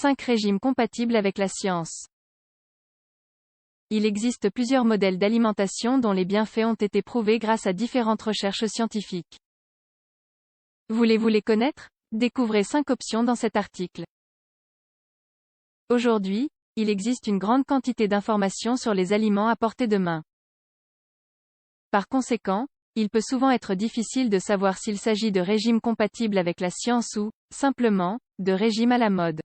5 régimes compatibles avec la science. Il existe plusieurs modèles d'alimentation dont les bienfaits ont été prouvés grâce à différentes recherches scientifiques. Voulez-vous les connaître? Découvrez 5 options dans cet article. Aujourd'hui, il existe une grande quantité d'informations sur les aliments à portée de main. Par conséquent, il peut souvent être difficile de savoir s'il s'agit de régimes compatibles avec la science ou, simplement, de régimes à la mode.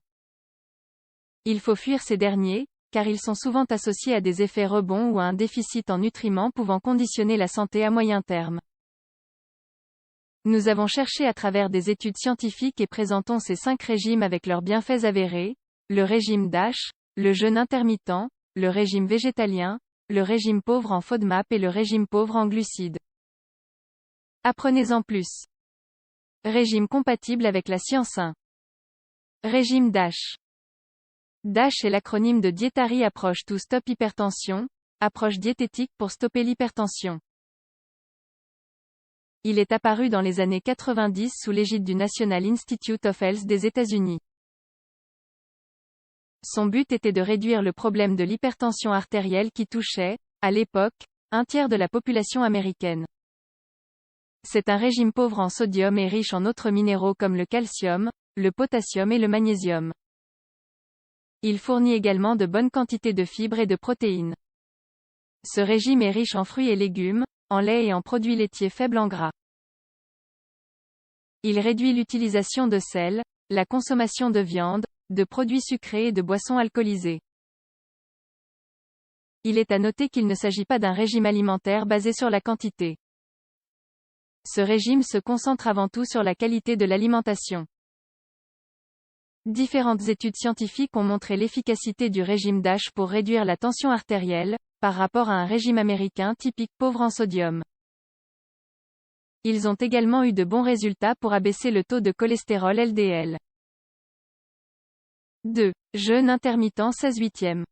Il faut fuir ces derniers, car ils sont souvent associés à des effets rebonds ou à un déficit en nutriments pouvant conditionner la santé à moyen terme. Nous avons cherché à travers des études scientifiques et présentons ces 5 régimes avec leurs bienfaits avérés: le régime DASH, le jeûne intermittent, le régime végétalien, le régime pauvre en FODMAP et le régime pauvre en glucides. Apprenez-en plus. Régime compatible avec la science 1. Régime DASH. DASH est l'acronyme de Dietary Approach to Stop Hypertension, approche diététique pour stopper l'hypertension. Il est apparu dans les années 90 sous l'égide du National Institute of Health des États-Unis. Son but était de réduire le problème de l'hypertension artérielle qui touchait, à l'époque, un tiers de la population américaine. C'est un régime pauvre en sodium et riche en autres minéraux comme le calcium, le potassium et le magnésium. Il fournit également de bonnes quantités de fibres et de protéines. Ce régime est riche en fruits et légumes, en lait et en produits laitiers faibles en gras. Il réduit l'utilisation de sel, la consommation de viande, de produits sucrés et de boissons alcoolisées. Il est à noter qu'il ne s'agit pas d'un régime alimentaire basé sur la quantité. Ce régime se concentre avant tout sur la qualité de l'alimentation. Différentes études scientifiques ont montré l'efficacité du régime DASH pour réduire la tension artérielle, par rapport à un régime américain typique pauvre en sodium. Ils ont également eu de bons résultats pour abaisser le taux de cholestérol LDL. 2. Jeûne intermittent 16/8.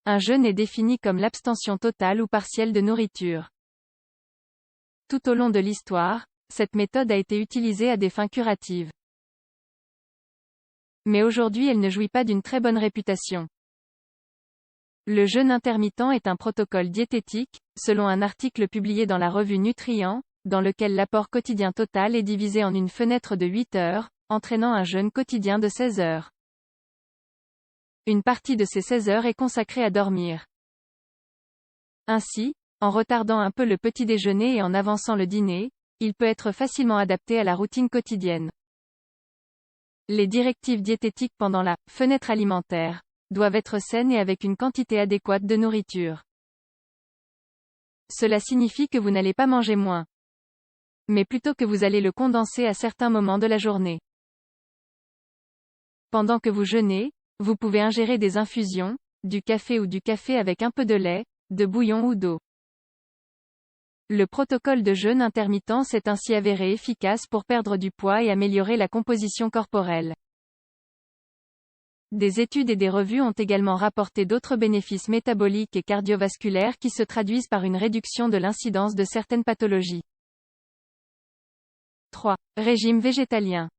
Un jeûne est défini comme l'abstention totale ou partielle de nourriture. Tout au long de l'histoire, cette méthode a été utilisée à des fins curatives. Mais aujourd'hui elle ne jouit pas d'une très bonne réputation. Le jeûne intermittent est un protocole diététique, selon un article publié dans la revue Nutrient, dans lequel l'apport quotidien total est divisé en une fenêtre de 8 heures, entraînant un jeûne quotidien de 16 heures. Une partie de ces 16 heures est consacrée à dormir. Ainsi, en retardant un peu le petit déjeuner et en avançant le dîner, il peut être facilement adapté à la routine quotidienne. Les directives diététiques pendant la fenêtre alimentaire doivent être saines et avec une quantité adéquate de nourriture. Cela signifie que vous n'allez pas manger moins, mais plutôt que vous allez le condenser à certains moments de la journée. Pendant que vous jeûnez, vous pouvez ingérer des infusions, du café ou du café avec un peu de lait, de bouillon ou d'eau. Le protocole de jeûne intermittent s'est ainsi avéré efficace pour perdre du poids et améliorer la composition corporelle. Des études et des revues ont également rapporté d'autres bénéfices métaboliques et cardiovasculaires qui se traduisent par une réduction de l'incidence de certaines pathologies. 3. Régime végétalien.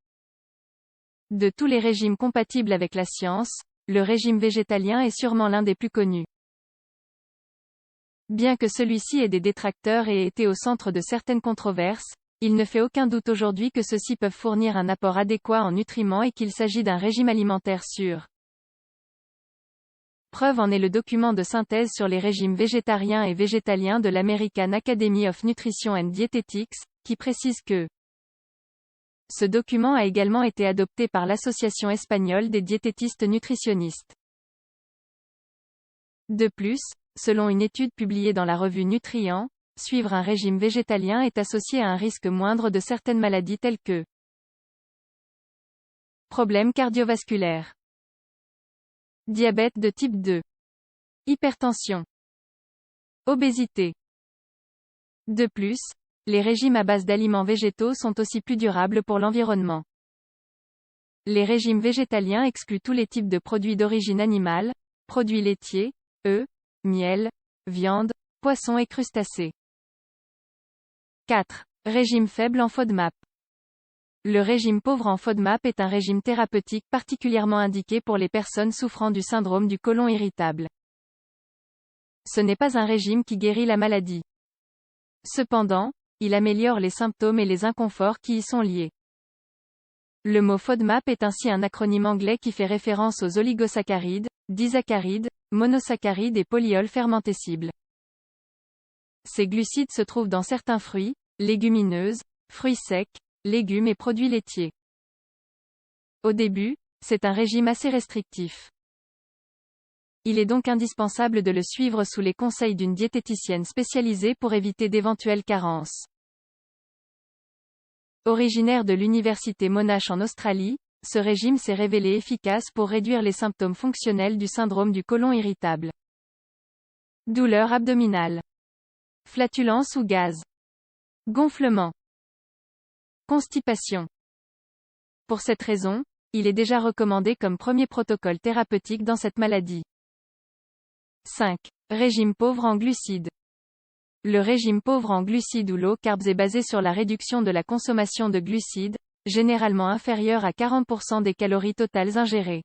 De tous les régimes compatibles avec la science, le régime végétalien est sûrement l'un des plus connus. Bien que celui-ci ait des détracteurs et ait été au centre de certaines controverses, il ne fait aucun doute aujourd'hui que ceux-ci peuvent fournir un apport adéquat en nutriments et qu'il s'agit d'un régime alimentaire sûr. Preuve en est le document de synthèse sur les régimes végétariens et végétaliens de l'American Academy of Nutrition and Dietetics, qui précise que ce document a également été adopté par l'Association espagnole des diététistes nutritionnistes. De plus, selon une étude publiée dans la revue Nutrient, suivre un régime végétalien est associé à un risque moindre de certaines maladies telles que problèmes cardiovasculaires, diabète de type 2, hypertension, obésité. De plus, les régimes à base d'aliments végétaux sont aussi plus durables pour l'environnement. Les régimes végétaliens excluent tous les types de produits d'origine animale, produits laitiers, œufs, miel, viande, poissons et crustacés. 4. Régime faible en FODMAP. Le régime pauvre en FODMAP est un régime thérapeutique particulièrement indiqué pour les personnes souffrant du syndrome du côlon irritable. Ce n'est pas un régime qui guérit la maladie. Cependant, il améliore les symptômes et les inconforts qui y sont liés. Le mot FODMAP est ainsi un acronyme anglais qui fait référence aux oligosaccharides, disaccharides, monosaccharides et polyols fermentescibles. Ces glucides se trouvent dans certains fruits, légumineuses, fruits secs, légumes et produits laitiers. Au début, c'est un régime assez restrictif. Il est donc indispensable de le suivre sous les conseils d'une diététicienne spécialisée pour éviter d'éventuelles carences. Originaire de l'université Monash en Australie, ce régime s'est révélé efficace pour réduire les symptômes fonctionnels du syndrome du côlon irritable. Douleur abdominale. Flatulence ou gaz. Gonflement. Constipation. Pour cette raison, il est déjà recommandé comme premier protocole thérapeutique dans cette maladie. 5. Régime pauvre en glucides. Le régime pauvre en glucides ou low carbs est basé sur la réduction de la consommation de glucides, généralement inférieure à 40% des calories totales ingérées.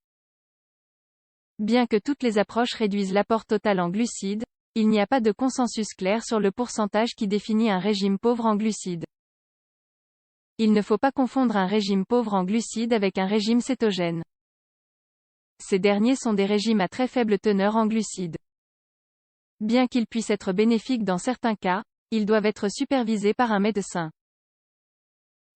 Bien que toutes les approches réduisent l'apport total en glucides, il n'y a pas de consensus clair sur le pourcentage qui définit un régime pauvre en glucides. Il ne faut pas confondre un régime pauvre en glucides avec un régime cétogène. Ces derniers sont des régimes à très faible teneur en glucides. Bien qu'ils puissent être bénéfiques dans certains cas, ils doivent être supervisés par un médecin.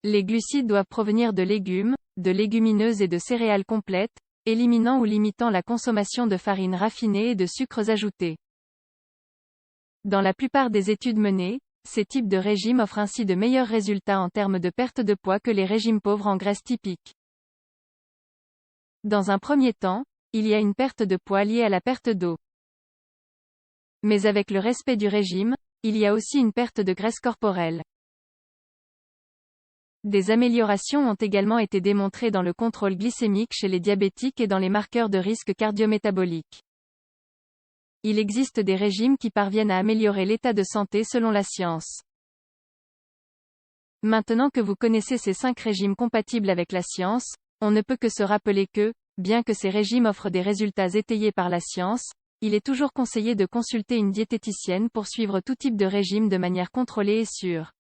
Les glucides doivent provenir de légumes, de légumineuses et de céréales complètes, éliminant ou limitant la consommation de farines raffinées et de sucres ajoutés. Dans la plupart des études menées, ces types de régimes offrent ainsi de meilleurs résultats en termes de perte de poids que les régimes pauvres en graisses typiques. Dans un premier temps, il y a une perte de poids liée à la perte d'eau. Mais avec le respect du régime, il y a aussi une perte de graisse corporelle. Des améliorations ont également été démontrées dans le contrôle glycémique chez les diabétiques et dans les marqueurs de risque cardiométabolique. Il existe des régimes qui parviennent à améliorer l'état de santé selon la science. Maintenant que vous connaissez ces 5 régimes compatibles avec la science, on ne peut que se rappeler que, bien que ces régimes offrent des résultats étayés par la science, il est toujours conseillé de consulter une diététicienne pour suivre tout type de régime de manière contrôlée et sûre.